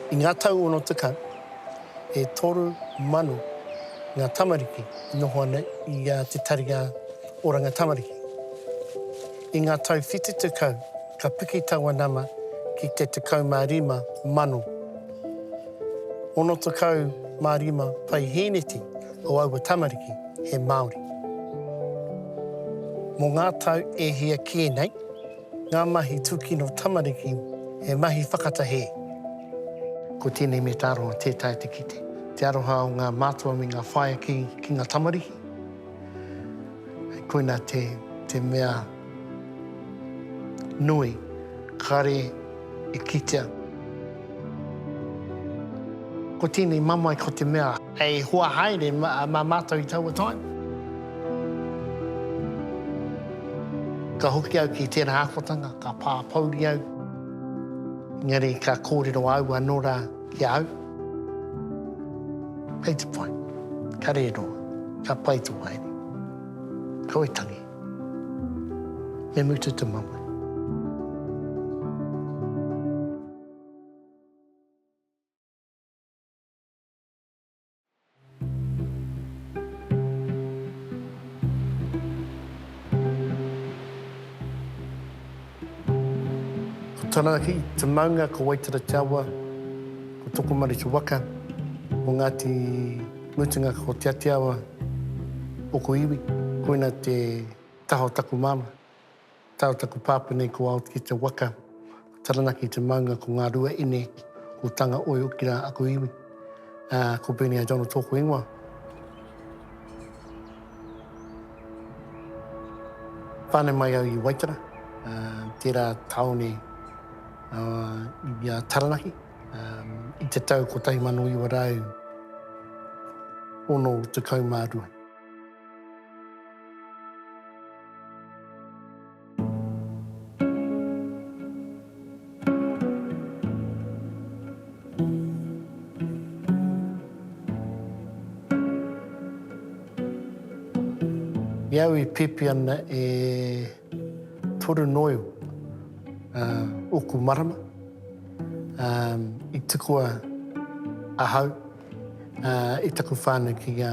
I ngā tau ono tekau, e 3 manu ngā tamariki noho ana I te taringa oranga tamariki. I ngā tau whiti tekau, ka piki taua nama ki te 15 manu. Ono tekau mārima pai hēneti o aua tamariki he Māori. Mō ngā tau e hia kia nei, ngā mahi tūkino tamariki he mahi whakatahe. Ko tēnei me tāroa tētai te kite. Te aroha o ngā mātua me ngā whaia ki ngā tamariki. Koina te mea nui, kare e kitea. Ko tēnei mamai ko te mea, e hua haere mā mātou I taua taim. Ka hoki au ki tēnā āwhatanga, ka pāpauri au. Ngari ka kōrero au anō rā ki au. Hei te pai, ka reroa, ka pai tō haere. Koe tangi. Me mutu te mamai. Taranaki, te maunga ko Waitara Te Awa, ko Tokomari Te Waka, o Ngāti Mutunga ko Te Atiawa, o ko iwi, koina te taho taku mama, taho taku pāpane ko ao ki te waka, taranaki te maunga ko ngā rua ine, ko tanga oi o ki rā ako iwi, ko Benia Jono tōku ingoa. Whānau mai au I Waitara, tērā taone, I Taranaki, I te tau ko 1900, ono te kaumārua. Iau I pepe ana e toru noio, uku marama, I tukua ahau, I taku whānau ki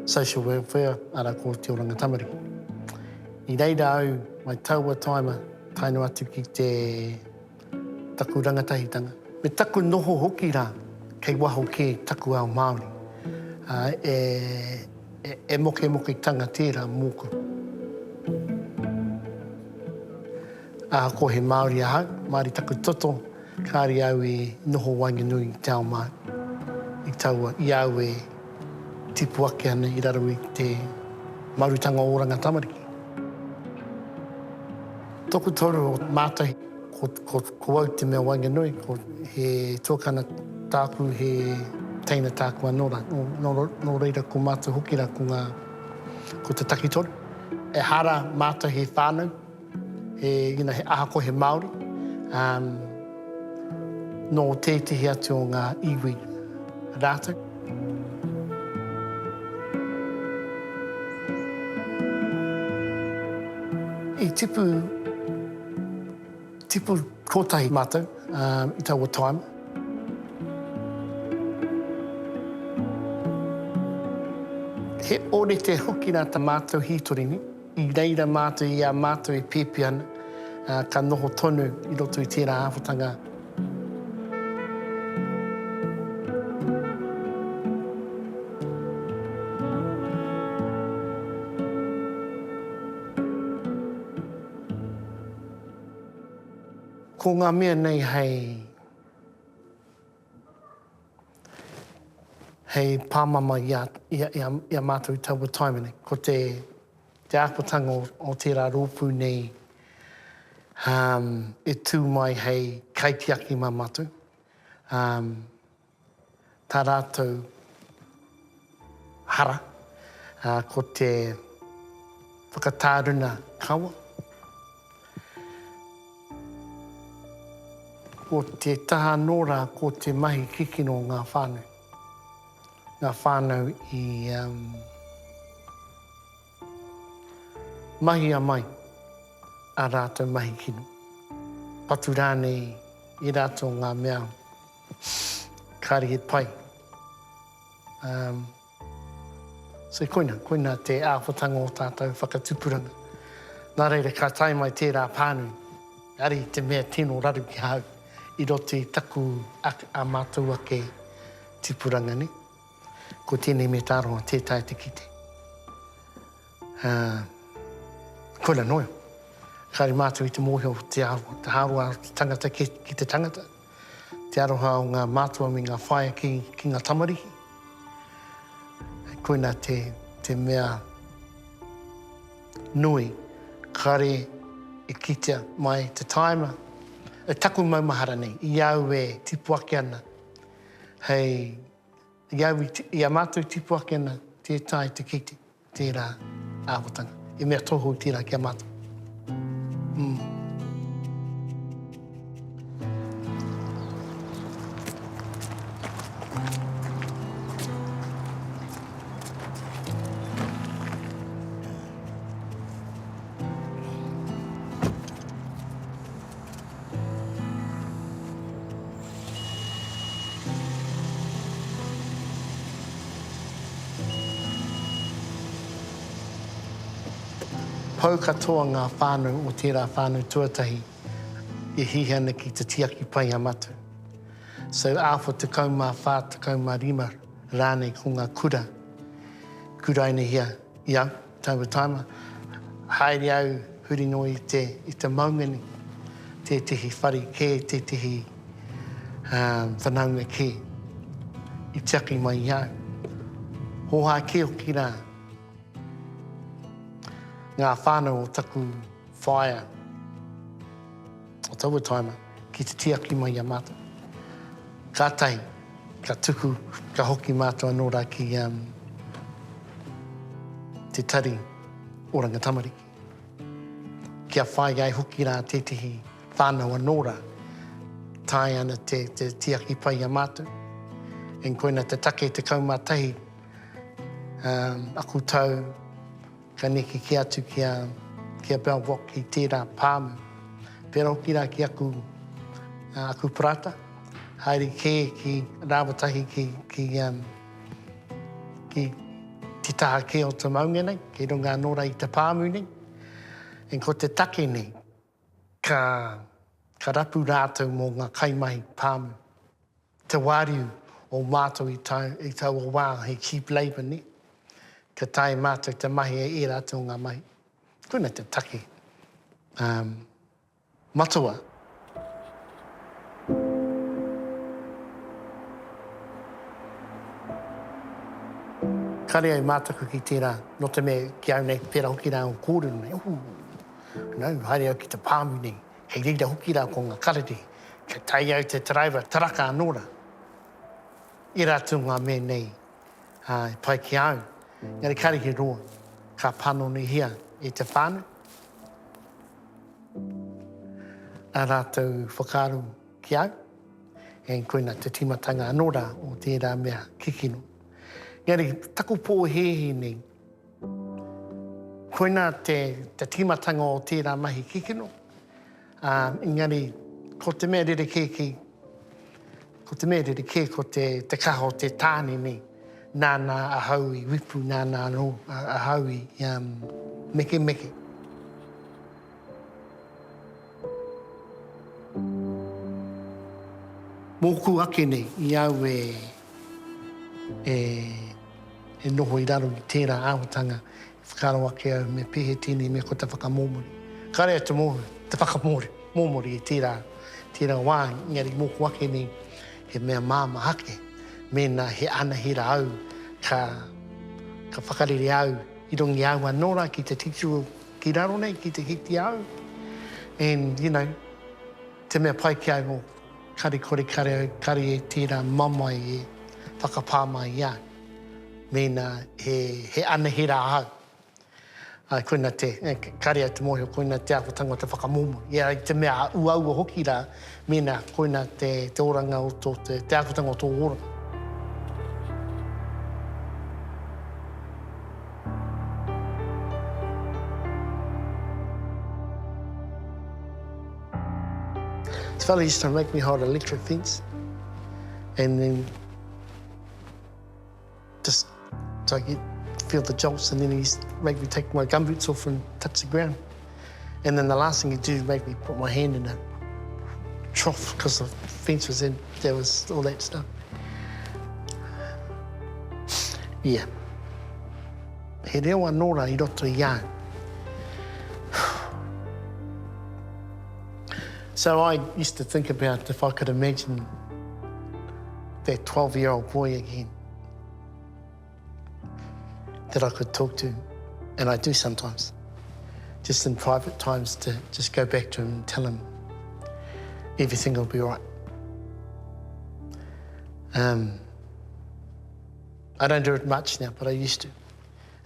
social welfare ara ko te oranga tamariki. I reira au, mai taua taima, taino atu ki te taku rangatahitanga. Me taku noho hoki rā, kei waho ke taku ao Māori. E moke tanga tērā mōku. Ko he Māori ahau, Māori taku toto, kāri au e noho wainganui I te ao mai. I taua, I au e tipu ake ana I raro I te marutanga o oranga tamariki. Toku toru o mātai, ko au te mea wainganui, ko he tōkana tāku he teina tāku anōra. No reira ko mātou hoki rā ko te takitoru. E hara mātou he whānau, he ahako he Māori. No teitehi atu o ngā iwi rātou. I tipu kotahi mātou, I taua taima. He orete hoki rā ta mātou hītorini, I reira mātou I a mātou e pepe ana, ka noho tonu I roto I tērā āwhatanga. Ko ngā mea nei hei pāmama I a mātou I taua taima nei. Ko te āpatanga o tērā rōpū nei e tū mai hei kaitiaki mā mātou. Tā rātou hara ko te whakatāruna kawa. Ko te taha nora ko te mahi kikino ngā whānau. Ngā whānau I mahi a mai a rātou mahi kino. Patu rānei I rātou ngā mea kāri e pai. So koina te āwhatanga o tātou whakatupuranga. Nā reira, ka tai mai tērā pānui, ari te mea tino raru ki hau, i roto i taku a mātou ake tupuranga ni. Ko tēnei me tāroa tētai te kite. Koina noio. Kāri mātou i te mōhio te aroa, te haroa tangata ki te tangata. Te aroha o ngā mātua me ngā whaia ki ngā tamariki. Koina te mea nui, kare e kitea mai te taima. E taku maumahara nei, i au e tipu ake ana. Hei, i a mātou tipu ake ana, tētai te kite, tērā āwatanga. E mea tohu tērā ki a mātou. Pau katoa ngā whānau o tērā whānau tuatahi e hihana ki te tiaki pai a matu. So āwha te kaumā whā, te kaumā rima rānei ko ngā kura. Kura ina hia i au, taua taima. Haere au huri no i te maungani. Te tihi whari kē, te tihi whanaunga kē. I tiaki mai i au. Hoha kē o ki rā. Ngā whānau o taku whaia o taua taima ki te tiaki mai a mātou. Ka tahi, ka tuku, ka hoki mātou anō rā ki te tari o Rangatamariki. Kia whai ai hoki rā te tihi whānau anō rā. Tai ana te tiaki pai a mātou. En koina te take te kaumātahi aku tau ka neki ki atu ki a Belvok ki tērā pāmu. Pera hoki rā ki aku prata. Haere kē ki rāwatahi ki te taha kē o te maunga nei, ki runga anō rā i te pāmu nei. En ko te take nei, ka rapu rātou mō ngā kaimahi pāmu. Te wāriu o mātou i tau o wā hei cheap labour nei. Ka tai mātou te mahi e rātou ngā mahi. Koina te take. Matua. Kare ai mātaku ki tērā, no te mea ki au nei pera hoki rā o kōrenu nei. Haere au ki te pāmu nei. Hei reira hoki rā ko ngā karere. Ka tai au te taraiwa taraka anō rā. I rātou ngā mea nei pai ki au. Ngari kare ki roa, ka pano ni hia e te whānau. A rātou whakaru ki au, e koina te timatanga anō rā o tērā mea kikino. Ngari, taku pōhehi nei, koina te timatanga o tērā mahi kikino. Ngari, ko te mea rere kē ko te kaha o te tāne nei. Nāna ahau I wipu, nāna ahau I meke meke. Mōku ake nei, I au e noho I raro I tērā āwatanga. Whakaro ake au me pehe tini me ko te whakamōmori. Kare atu te whakamōmori I tērā wā, ngari mōku ake nei, he mea māma hake. Mēnā he ana hira au, ka whakarere au, I rongi au anō rā ki te titu ki raro nei, ki te hiti au. And, te mea pai ki au o kare kore kare e tērā mamai e whakapāmai I au. Mēnā he ana hira au. Koina kare au te mohi o koina te awhatanga o te whakamomo. Ia te mea uaua hoki rā, mēnā koina te oranga o te awhatanga o tō oranga. This fella used to make me hold electric fence. And then just so I feel the jolts, and then he make me take my gumboots off and touch the ground. And then the last thing he'd do is make me put my hand in a trough because the fence was in, there was all that stuff. Yeah. He rewa nora I roto I au. So I used to think about if I could imagine that 12-year-old boy again that I could talk to, and I do sometimes, just in private times, to just go back to him and tell him everything will be all right. I don't do it much now, but I used to.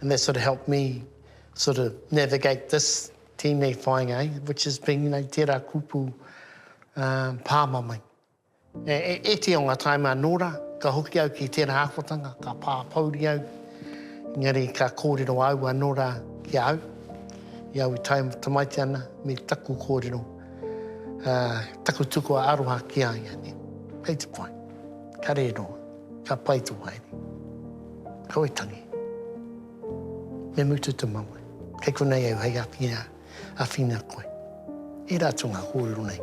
And that sort of helped me sort of navigate this tēnei whāinga, which has been, tērā kupu pāmamai. E te o ngā taima nora, ka hoki au ki tērā āwhatanga, ka pāpauri au, engari ka kōrero au anora ki au. I au I tamaiti ana me taku kōrero, taku tuku a aroha ki au ia. Pei te pai, ka re roa, ka pai tu haere. Koe tangi. Me mutu te maua. Kei konei au hei a whina koe. E rātou ngā kōrero nei.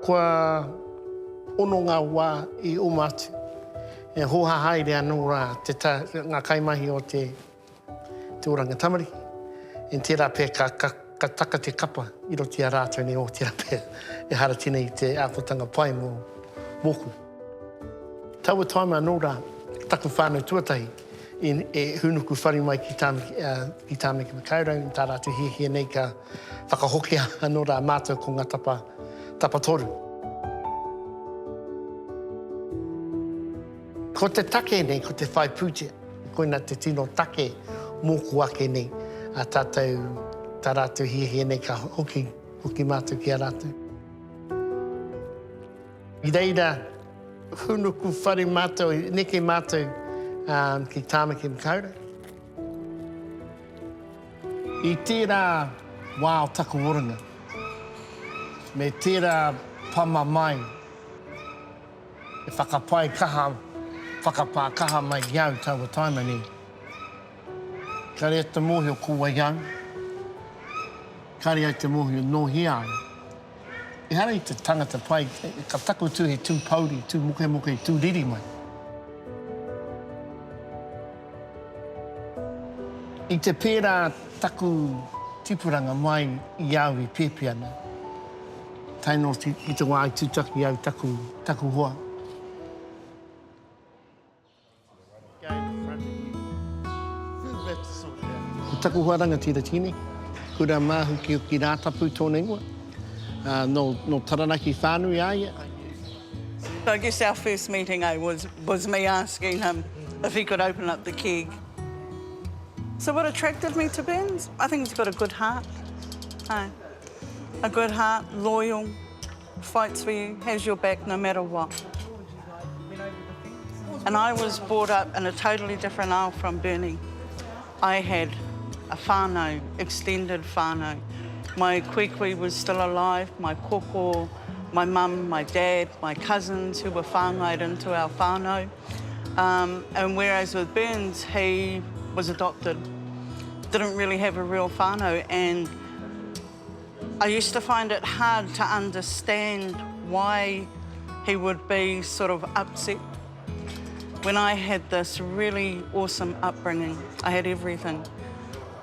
Kua ono ngā wā I o mātu. E hoha haere anō rā ngā kaimahi o te oranga tamariki. E tērā pē ka taka te kapa I roti a rātou ne o tērā pē e hara tēnei I te āwhatanga pai mō moku. Taua taima anō rā, taku whānau tuatahi, e hunuku whare mai ki tāmeki makaurau, I tā rātou hihia nei ka whakahoki anō rā mātou ko ngā tapa toru. Ko te take nei, ko te whai pūtea, koina te tino take mōku ake nei, a tātou, tā rātou hihia nei ka hoki mātou ki a rātou. I reira, hunuku whare mātou, neke mātou ki tāmeki makaurau. I tērā wā o taku oranga, me tērā pama mai, e whakapai whakapā kaha mai iau taua taima ni. Ka rea te mohi o kua iau, ka rea te mohi o nohi au. E hara I te tangata pai, ka taku tū he tū pauri, tū moke, tū riri mai. I te pērā taku tipuranga mai I au I pepe ana. Taino I te wā I tūtaki au taku hoa. Ko taku hoa rangatira tine, kura māhu ki o ki rātapu tōna ingoa. No taranaki whānui aia. So I guess our first meeting was me asking him if he could open up the keg. So what attracted me to Burns? I think he's got a good heart. Hey. A good heart, loyal, fights for you, has your back no matter what. And I was brought up in a totally different aisle from Bernie. I had a whānau, extended whānau. My kwekwe was still alive, my koko, my mum, my dad, my cousins who were whānaued into our whānau. And whereas with Burns, he was adopted, didn't really have a real whānau, and I used to find it hard to understand why he would be sort of upset when I had this really awesome upbringing. I had everything,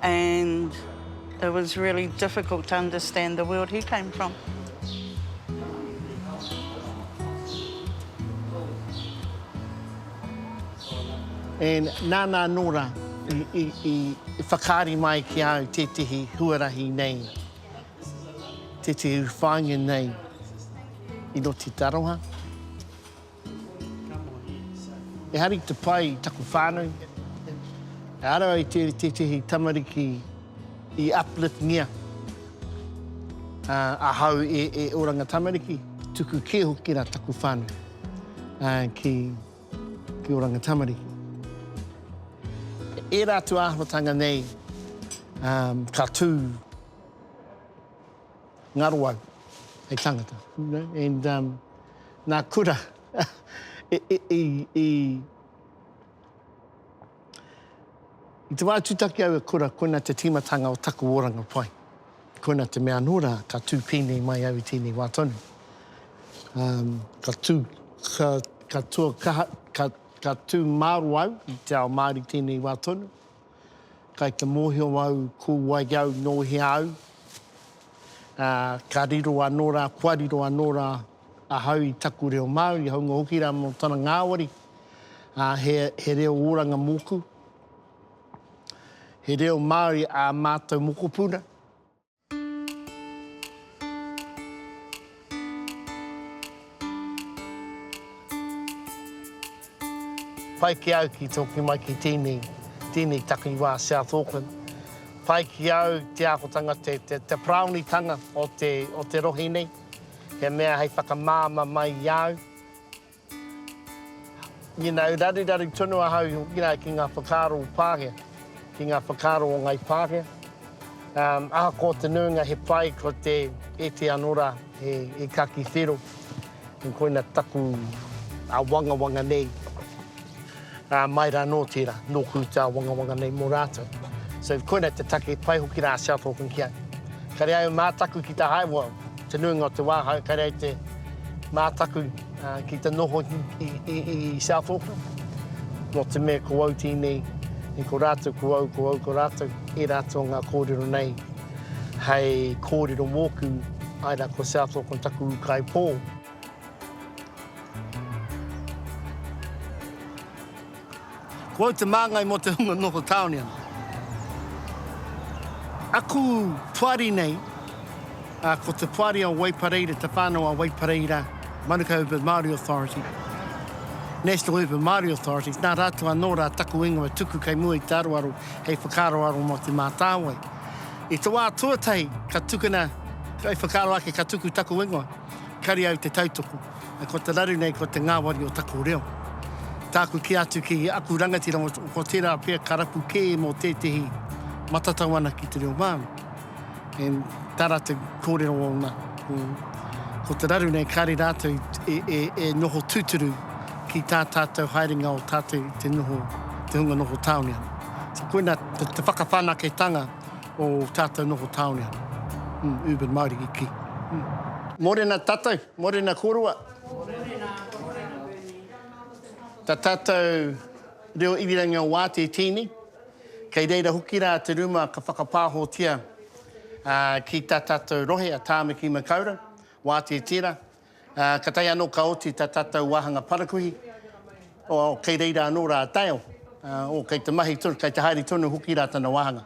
and it was really difficult to understand the world he came from. And nāna nora I whakaari mai ki au tētihi huarahi nei, tētihi whāngia nei I roti taroha. E hari te pai taku whānau, e ara ai tētihi tamariki I uplift ngia. A hau e oranga tamariki, tuku ke hoki rā taku whānau ki oranga tamariki. e rātu āhuatanga nei, ka tū ngaroau e tangata. You know? And nā kura, I te wātutaki au e kura, koina te timatanga o taku oranga pai. Koina te mea nora, ka tū pēnei mai au I tēnei wā tonu. Ka tū māro au I te ao Māori tēnei wā tonu. Kai te mōhio au, kūwai au, nōhia au. Ka riro anora, kua riro anora a hau I taku reo Māori, haunga hoki rā mō tana ngāwari. He reo oranga moku. He reo Māori a mātou mokopuna. Pai ki au ki toki mai ki tēnei taki wā South Auckland. Pai ki au te ākotanga, te praunitanga o te rohi nei. He mea hei whakamāma mai I au. You know, rari tonu a hau, you know, ki ngā whakaro o Pākehā, ki ngā whakaro o ngai Pākehā. Aha ko te nuinga he pai ko te te anora he kaki whiro. I koina taku a wanga nei. Mai rā nō tērā, nō kūtā wanga nei mō rātou. So koina te take pai hoki rā South Auckland ki ai. Kare au mātaku ki te haiwa, te nuinga o te wāhau, kare au te mātaku ki te noho I South Auckland. No te mea ko au tēnei, I ko rātou, ko rātou, e rātou ngā kōrero nei. Hei kōrero mōku, ai rā ko South Auckland taku kai pō. Ko au te māngai mo te hunga noho taoniana. Aku puari nei, ko te puari o Waipareira, te whānau o Waipareira, Manukau Urban Māori Authority, National Urban Māori Authority, nā rātua nō rā taku ingoa tuku kei mua I te aroaro, hei whakaro aro mo te mātāwai. I te wā tuatai, ka tukuna, hei whakaro ake ka tuku taku ingoa, kari au te tautoko, ko te raru nei ko te ngāwari o taku reo. Tāku ki atu ki aku rangatira ko tērā pia karapu kē mō tētehi matatawana ki te reo Māori. E tāra te kōrero o nā. Ko te raru nei kāre rātou e noho tūturu ki tā tātou haerenga o tātou te hunga noho taoniana. So koina te whakawhanaketanga o tātou noho taoniana. Urban Māori i ki. Morena tātou, morena korua. Tā tātou reo iwirangi o Wāte Tini, kei reira hoki rā te ruma ka whakapāhotia ki tā tātou rohe a Tāmaki Makaurau, Wāte Tira. Ka tai anō ka oti tā tātou wāhanga parakuhi, o kei reira anō rā Dale, o kei te mahi tonu, kei te haere tonu hoki rā tāna wāhanga.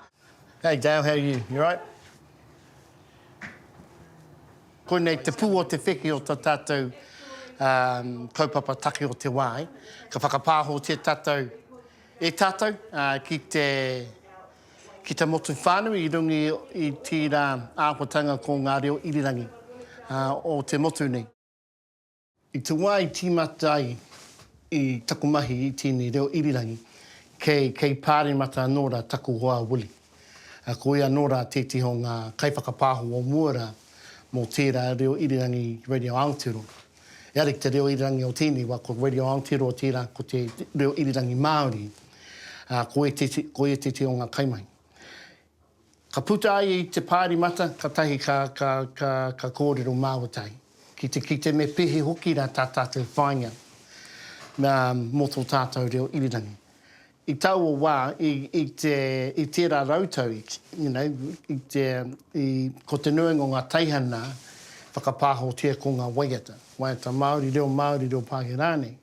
Hey Dale, how are you? You right? Koinei te pū o te wheki o tā tātou kaupapa take o te wai, ka whakapāho te tātou e tātou ki te motu whānui I rungi I tērā āhuatanga ko ngā reo irirangi o te motu nei. I te wai tīmatai I takumahi I tēnei reo irirangi, kei pāre mata nōra taku hoa wuli. Ko ia nōra tētiho ngā kaiwhakapāho o muara mō tērā reo irirangi Radio Aotearoa. Erik te reo irirangi o tēnei wa ko Radio Aotearoa tērā ko te reo irirangi Māori, ko e te o ngā kaimai. Ka puta ai I te pāri mata, ka tahi ka kōrero māwatai. Ki te me pehe hoki rā tā tātou whainga mō tō tātou reo irirangi. I tau o wā, I tērā rautau, you know, ko te nuinga o ngā taihana, whakapāho tia ko ngā waiata Māori, reo Pākehā rānei.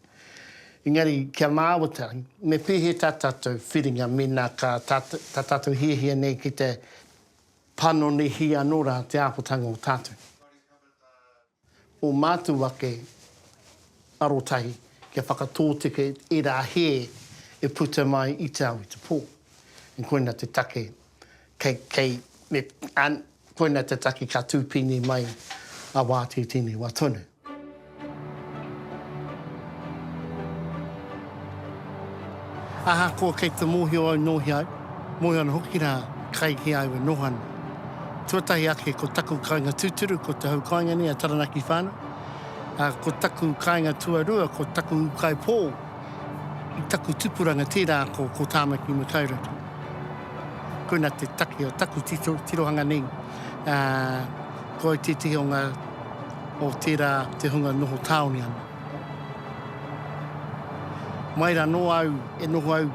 Engari, kia māwata, me pehe tā tātou whiringa mena ka tā tātou hia nei ki te pano ni hia nora te āpotanga o tātou. O mātu wake arotahi, kia whakatōteke e rā he e puta mai I te au I te pō. En koina te take, koina te take ka tūpini mai a Wāte Tini wā tonu. Aha ko kei te mōhio au nohi au. Mōhio ana hoki rā kai ki au e nohana. Tuatahi ake ko taku kāinga tūturu, ko te hau kāinga ni a Taranaki whānau. Ko taku kāinga tuarua, ko taku kai pō. I taku tupuranga tērā ko Tāmaki Makaurau. Koina te taki o taku tirohanga ni. Ko te tihonga o tērā te hunga noho tāone ana. Mai rā no au, e noho au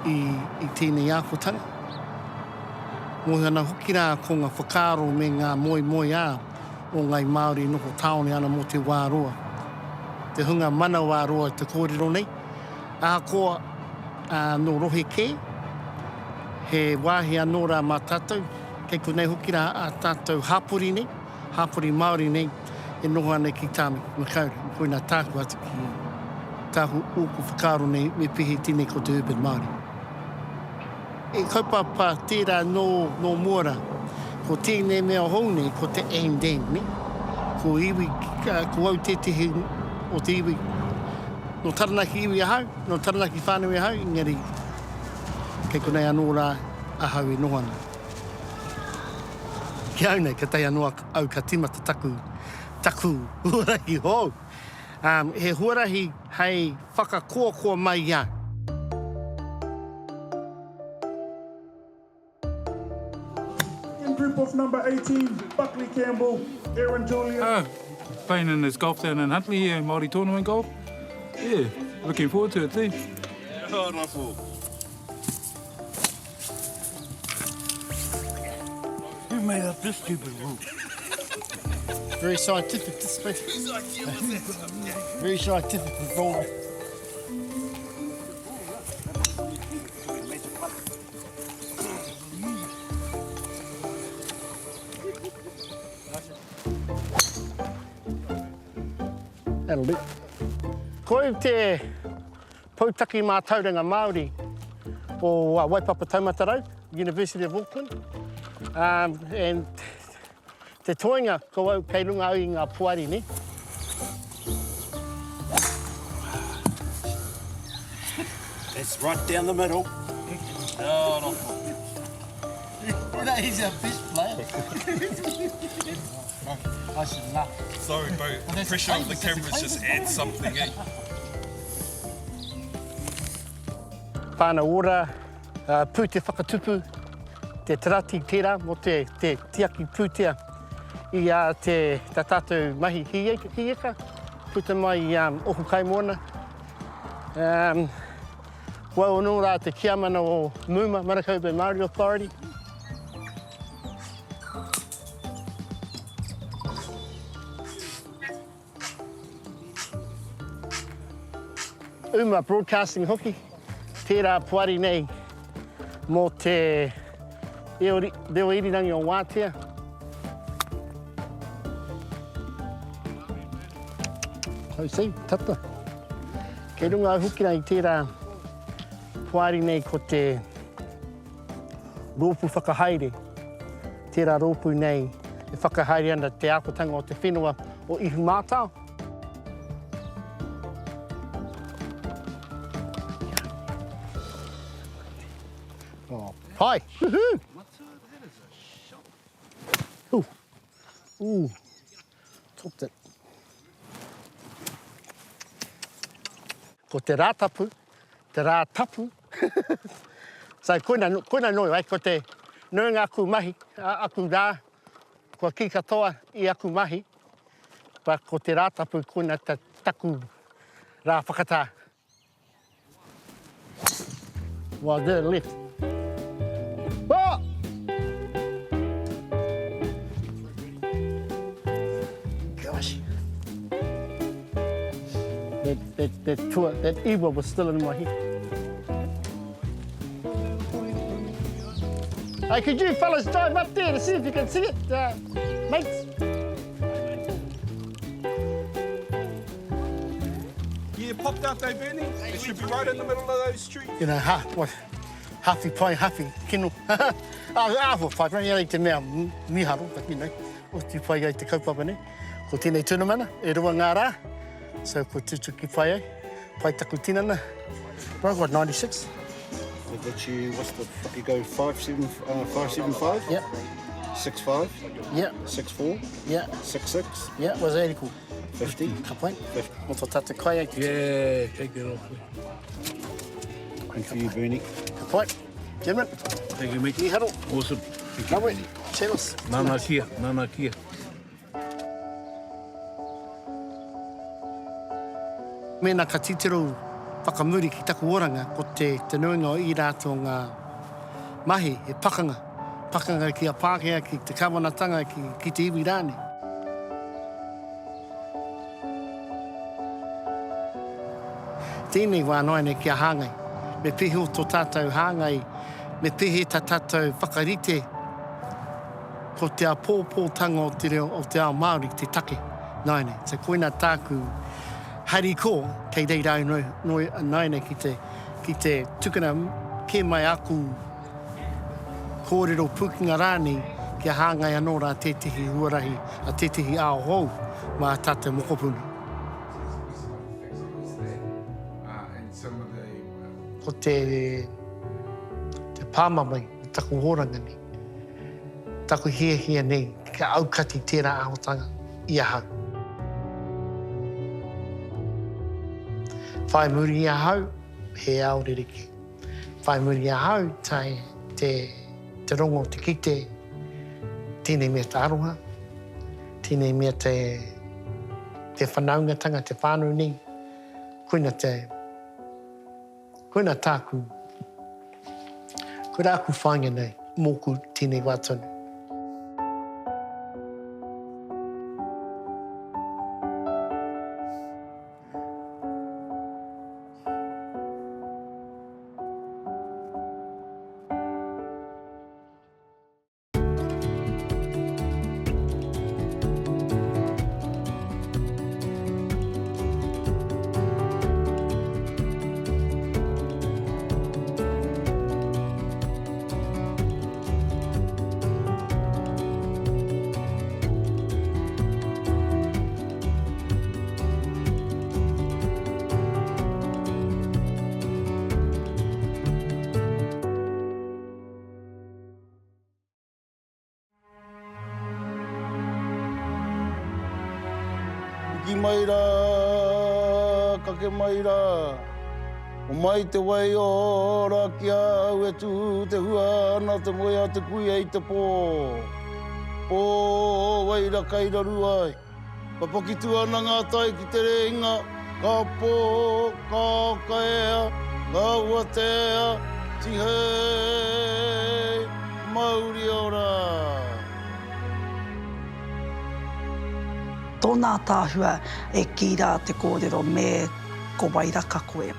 i tēnei ākotanga. Mohi ana hoki rā ko ngā whakaaro me ngā moi ā o ngai Māori noho tāone ana mo te wāroa. Te hunga mana wāroa te kōrero nei. Ahakoa no rohe kē, he wāhi anō rā mā tātou, kei konei hoki rā a tātou hāpori nei, hāpori Māori nei, e noho ana ki Tāmaki Makaurau. Koina tāku atu ki tāku ōku whakaaro nei me pihi tine ko te urban Māori. E kaupapa tērā no muara, ko tēnei mea houne, ko te aim dam, ne? Ko iwi, ko au tetehi o te iwi, no Taranaki iwi ahau, no Taranaki whānau e ahau, ingari, kei konei anō rā ahau e noho ana. Ki au nei, ka tai anō au ka timata taku huarahi hou. He huarahi hei whakakoakoa mai ia. In group of number 18, Buckley Campbell, Aaron Julian. Playing in this golf down in Huntly here, Māori tournament golf. Yeah, looking forward to it too. Who made up this stupid rule? Very scientific, this place. Very scientific performer. That'll do. Koe te pautaki mā tauranga Māori o Waipapa Taumatarau, University of Auckland. And te toinga ko au kei runga au I ngā puari ni. It's right down the middle. He's our best player. I should laugh. Sorry, bro. The pressure of the cameras just adds something, eh? Pāna ora, pū te whakatupu, te tarati tērā mo te tiaki pūtea I te tātou mahi hieka, puta mai oku kaimoana. Wau anō rā te kiamana o Muma, Manukau Bay Māori Authority. Uma Broadcasting hoki, tērā puari nei mō te reo irirangi o Wātea. Hau sei, tata. Kei runga au hoki nei tērā puari nei ko te rōpu whakahaere. Tērā rōpu nei e whakahaere ana te ākotanga o te whenua o Ihu Mātao. Hi. Woohoo! Ooh. Topped it. Ko te rātapu, te rātapu. So koina noi, right? Ko te nuinga aku mahi, aku rā, ko ki katoa I aku mahi. Pa ko te rātapu, koina te taku rā whakatā. Well, there left. Oh! Gosh. That evil was still in my head. Hey, could you fellas drive up there to see if you can see it, mates? Yeah, popped out there, Bernie. It should be right in the middle of those streets. You know, happy playing, happy kino. Āwha whai, rei te mea miharo, but you know, o te whai ai te kaupapa ne. Ko tēnei tūnamana, e rua ngā rā. So ko tutu ki whai ai, whai taku tinana. Bro, I got 96. I got you, what's the, you go 575? Yep. 65? Yep. 64? Yeah. 66? Yeah, was 80 cool. 50? Ka point. 50. Mo to tata kai ai. Yeah, take it off. And for you, Bernie. Ka point. Gentlemen, Thank you, mate. I haro. Awesome. Kawe. Cheers. Nana kia, nana kia. Mena ka titiro whakamuri ki taku oranga ko te nuinga o i rātou ngā mahi e pakanga. Pakanga ki a Pākehā, ki te kawanatanga, ki te iwi rāne. Tēnei wānoa nei ki a hāngai. Me pihi o tō tātou hāngai, me pihi tā tātou whakarite ko te a pōpōtanga o te ao Māori, te take. Nai nei, te koina tāku hari ko, kei rei rau nai nei ki te tukuna ke mai aku kōrero pukinga rāni ki a hāngai anō rā tētihi huarahi, a tētihi ao hou, mā tātou mokopuni. Ko te pāmamai, taku horanga ni, taku hia nei, ka aukati tērā ahotanga i ahau. Whai muri i ahau, he ao ririki. Whai muri i ahau, tai te rongo te kite, tēnei mea te aroha, tēnei mea te whanaungatanga, te whānau ni, koina tāku, koe rāku whānga nei, mōku tēnei wātonu. Ki mai rā, kake mai rā. O mai te wai o rā ki au e tū te hua ana te moe a te kui ei te pō. Pō wai rā kai raru ai. Ka pakitu ana ngā tai ki te reinga. Ka pō, ka kaea, ka uatea, tihei, mauri ora. Tōnā tāhua e ki rā te kōrero me ko wairaka koe.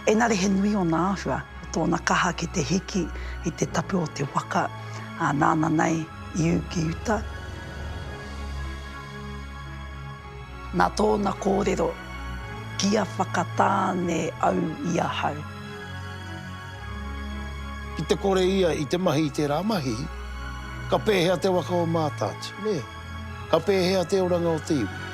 Engari he nui o nā ahua, tōna kaha ki te hiki i te tapu o te waka, nāna nei i uki uta. Nā tōna kōrero kia whakatāne au i ahau. I te kore ia i te mahi i te rā mahi, ka pēhea te waka o mātātu, ne? Ka pēhea te oranga o te iwi.